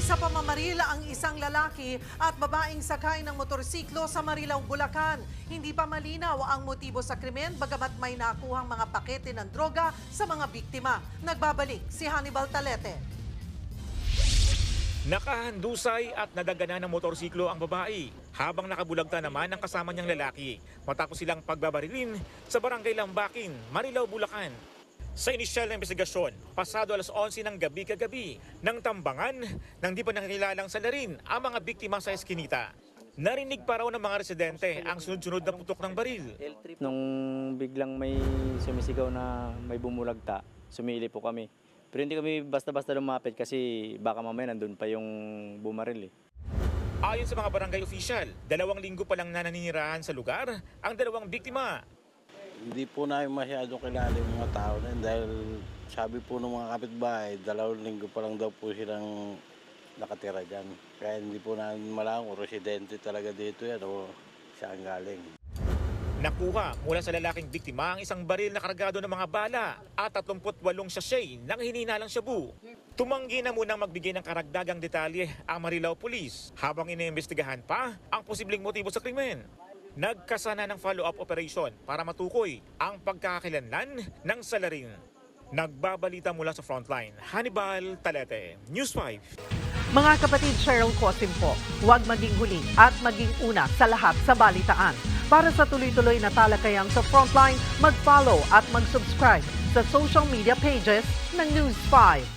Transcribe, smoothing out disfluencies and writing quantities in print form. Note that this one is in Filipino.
sa pamamaril ang isang lalaki at babaeng sakay ng motorsiklo sa Marilao, Bulacan. Hindi pa malinaw ang motibo sa krimen bagamat may nakuhang mga pakete ng droga sa mga biktima. Nagbabalik si Hannibal Talete. Nakahandusay at nadagana ng motorsiklo ang babae habang nakabulagta naman ang kasama niyang lalaki matapos silang pagbabarilin sa barangay Lambakin, Marilao, Bulacan. Sa inisyal na investigasyon, pasado alas 11 ng gabi kagabi, nang tambangan nang di pa nakikilalang salarin ang mga biktima sa eskinita. Narinig pa raw ng mga residente ang sunod-sunod na putok ng baril. Nung biglang may sumisigaw na may bumulagta, sumili po kami. Pero hindi kami basta-basta lumapit kasi baka mamaya nandun pa yung bumaril eh. Ayon sa mga barangay official, 2 linggo pa lang na naninirahan sa lugar ang 2 biktima. Hindi po namin masyadong kilala yung mga tao na yun dahil sabi po ng mga kapitbahay, 2 linggo pa lang daw po silang nakatira dyan. Kaya hindi po namin malaman kung residente talaga dito yan o saan galing. Nakuha mula sa lalaking biktima ang isang baril na kargado ng mga bala at 38 sachet ng hininalang shabu. Tumanggi na munang magbigay ng karagdagang detalye ang Marilao Police habang iniimbestigahan pa ang posibleng motibo sa krimen. Nagkasana ng follow-up operation para matukoy ang pagkakakilanlan ng salarin. Nagbabalita mula sa frontline, Hannibal Talete, News 5. Mga kapatid, Cheryl Cosim po, huwag maging huli at maging una sa lahat sa balitaan. Para sa tuloy-tuloy na talakayan sa Frontline, mag-follow at mag-subscribe sa social media pages ng News 5.